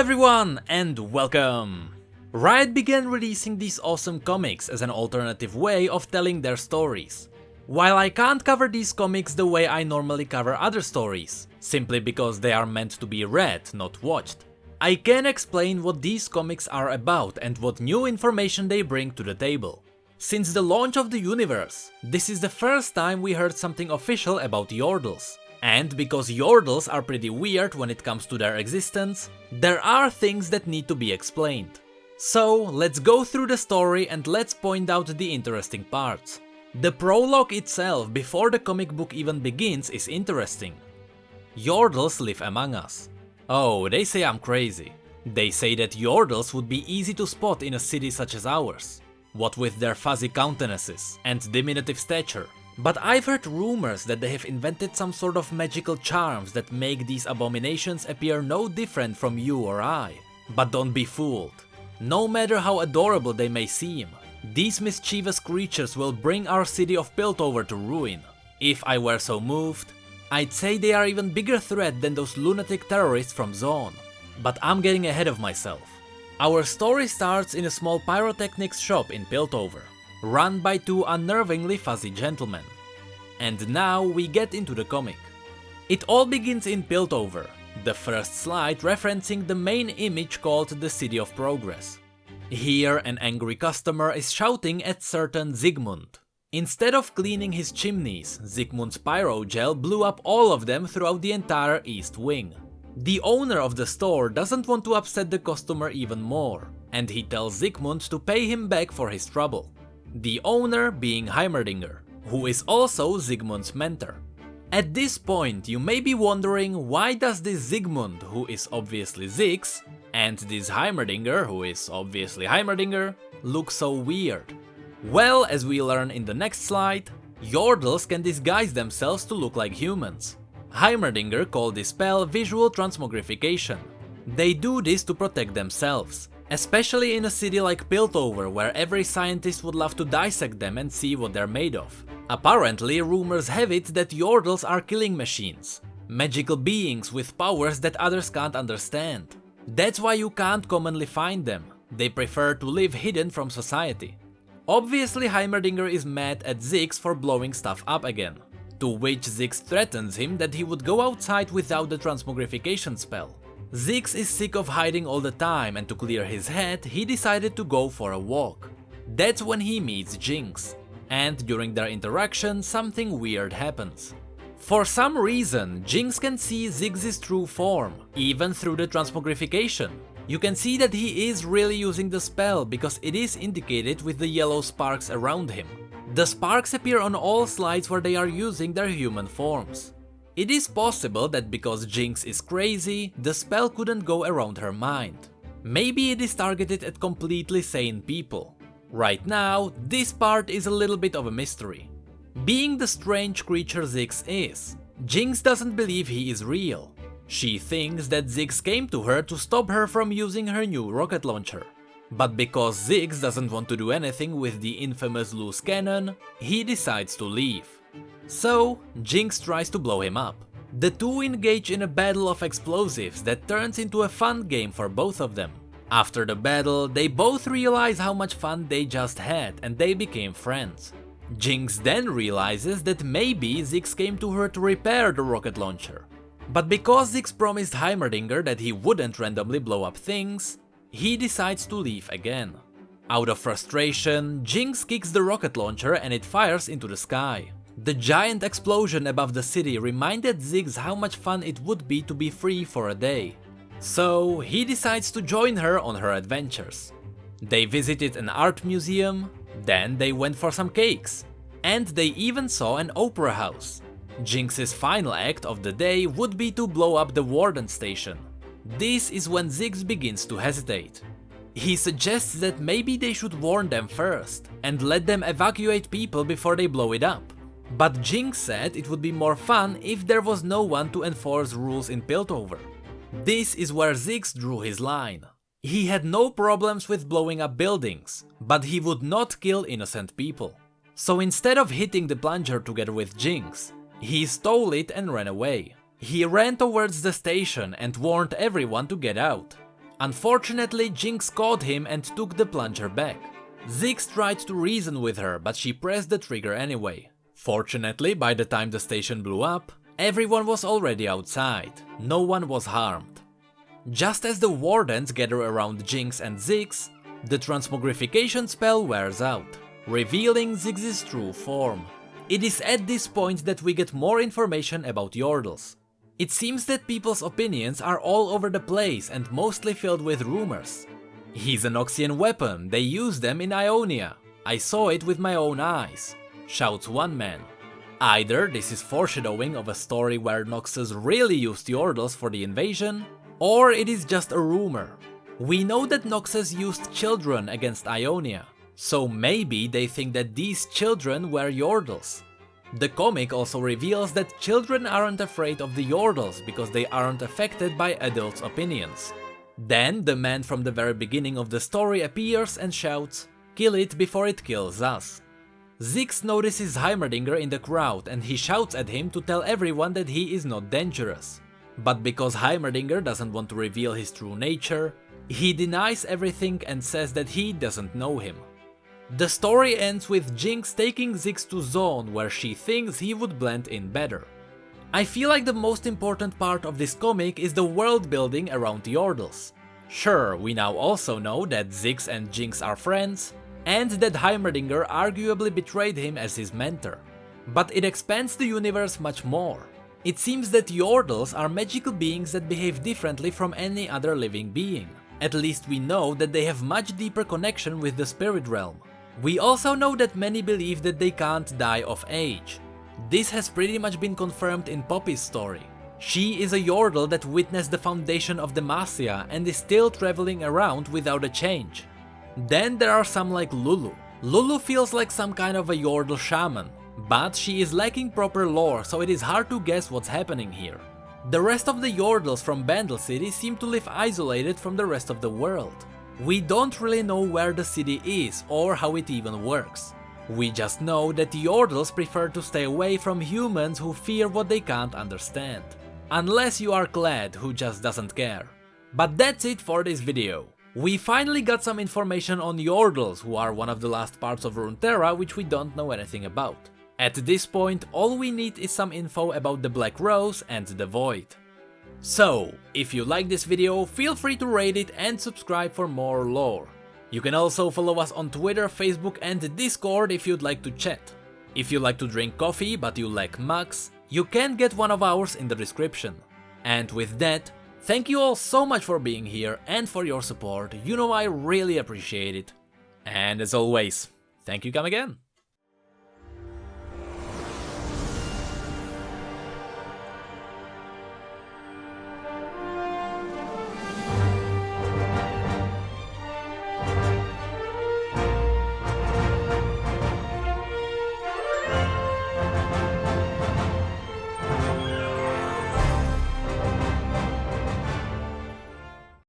everyone, and welcome! Riot began releasing these awesome comics as an alternative way of telling their stories. While I can't cover these comics the way I normally cover other stories, simply because they are meant to be read, not watched, I can explain what these comics are about and what new information they bring to the table. Since the launch of the universe, this is the first time we heard something official about Yordles. And because Yordles are pretty weird when it comes to their existence, there are things that need to be explained. So let's go through the story and let's point out the interesting parts. The prologue itself before the comic book even begins is interesting. Yordles live among us. Oh, they say I'm crazy. They say that Yordles would be easy to spot in a city such as ours, what with their fuzzy countenances and diminutive stature. But I've heard rumors that they have invented some sort of magical charms that make these abominations appear no different from you or I. But don't be fooled. No matter how adorable they may seem, these mischievous creatures will bring our city of Piltover to ruin. If I were so moved, I'd say they are even bigger threat than those lunatic terrorists from Zone. But I'm getting ahead of myself. Our story starts in a small pyrotechnics shop in Piltover, run by two unnervingly fuzzy gentlemen. And now we get into the comic. It all begins in Piltover, the first slide referencing the main image called the City of Progress. Here an angry customer is shouting at certain Zygmunt. Instead of cleaning his chimneys, Zygmunt's pyro gel blew up all of them throughout the entire east wing. The owner of the store doesn't want to upset the customer even more, and he tells Zygmunt to pay him back for his trouble. The owner being Heimerdinger, who is also Zygmunt's mentor. At this point you may be wondering why does this Zygmunt, who is obviously Ziggs, and this Heimerdinger, who is obviously Heimerdinger, look so weird? Well, as we learn in the next slide, Yordles can disguise themselves to look like humans. Heimerdinger called this spell visual transmogrification. They do this to protect themselves, especially in a city like Piltover where every scientist would love to dissect them and see what they're made of. Apparently, rumors have it that Yordles are killing machines, magical beings with powers that others can't understand. That's why you can't commonly find them, they prefer to live hidden from society. Obviously Heimerdinger is mad at Ziggs for blowing stuff up again, to which Ziggs threatens him that he would go outside without the transmogrification spell. Ziggs is sick of hiding all the time, and to clear his head, he decided to go for a walk. That's when he meets Jinx, and during their interaction something weird happens. For some reason, Jinx can see Ziggs' true form, even through the transmogrification. You can see that he is really using the spell because it is indicated with the yellow sparks around him. The sparks appear on all slides where they are using their human forms. It is possible that because Jinx is crazy, the spell couldn't go around her mind. Maybe it is targeted at completely sane people. Right now, this part is a little bit of a mystery. Being the strange creature Ziggs is, Jinx doesn't believe he is real. She thinks that Ziggs came to her to stop her from using her new rocket launcher. But because Ziggs doesn't want to do anything with the infamous loose cannon, he decides to leave. So, Jinx tries to blow him up. The two engage in a battle of explosives that turns into a fun game for both of them. After the battle, they both realize how much fun they just had and they became friends. Jinx then realizes that maybe Ziggs came to her to repair the rocket launcher. But because Ziggs promised Heimerdinger that he wouldn't randomly blow up things, he decides to leave again. Out of frustration, Jinx kicks the rocket launcher and it fires into the sky. The giant explosion above the city reminded Ziggs how much fun it would be to be free for a day. So he decides to join her on her adventures. They visited an art museum, then they went for some cakes, and they even saw an opera house. Jinx's final act of the day would be to blow up the Warden station. This is when Ziggs begins to hesitate. He suggests that maybe they should warn them first and let them evacuate people before they blow it up. But Jinx said it would be more fun if there was no one to enforce rules in Piltover. This is where Ziggs drew his line. He had no problems with blowing up buildings, but he would not kill innocent people. So instead of hitting the plunger together with Jinx, he stole it and ran away. He ran towards the station and warned everyone to get out. Unfortunately, Jinx caught him and took the plunger back. CZECH tried to reason with her, but she pressed the trigger anyway. Fortunately, by the time the station blew up, everyone was already outside. No one was harmed. Just as the wardens gather around Jinx and CZECH, the transmogrification spell wears out, revealing CZECH's true form. It is at this point that we get more information about Yordles. It seems that people's opinions are all over the place and mostly filled with rumors. He's a Noxian weapon, they use them in Ionia. I saw it with my own eyes, shouts one man. Either this is foreshadowing of a story where Noxus really used Yordles for the invasion, or it is just a rumor. We know that Noxus used children against Ionia, so maybe they think that these children were Yordles. The comic also reveals that children aren't afraid of the Yordles because they aren't affected by adults' opinions. Then the man from the very beginning of the story appears and shouts, "Kill it before it kills us." CZECH notices Heimerdinger in the crowd and he shouts at him to tell everyone that he is not dangerous. But because Heimerdinger doesn't want to reveal his true nature, he denies everything and says that he doesn't know him. The story ends with Jinx taking CZECH to Zone where she thinks he would blend in better. I feel like the most important part of this comic is the world building around Yordles. Sure, we now also know that CZECH and Jinx are friends, and that Heimerdinger arguably betrayed him as his mentor. But it expands the universe much more. It seems that Yordles are magical beings that behave differently from any other living being. At least we know that they have much deeper connection with the spirit realm. We also know that many believe that they can't die of age. This has pretty much been confirmed in Poppy's story. She is a Yordle that witnessed the foundation of Demacia and is still traveling around without a change. Then there are some like Lulu. Lulu feels like some kind of a Yordle shaman, but she is lacking proper lore, so it is hard to guess what's happening here. The rest of the Yordles from Bandle City seem to live isolated from the rest of the world. We don't really know where the city is or how it even works. We just know that the Yordles prefer to stay away from humans who fear what they can't understand. Unless you are Clad, who just doesn't care. But that's it for this video. We finally got some information on Yordles, who are one of the last parts of Runeterra which we don't know anything about. At this point, all we need is some info about the Black Rose and the Void. So, if you like this video, feel free to rate it and subscribe for more lore. You can also follow us on Twitter, Facebook and Discord if you'd like to chat. If you like to drink coffee but you lack mugs, you can get one of ours in the description. And with that, thank you all so much for being here and for your support, you know I really appreciate it. And as always, thank you come again.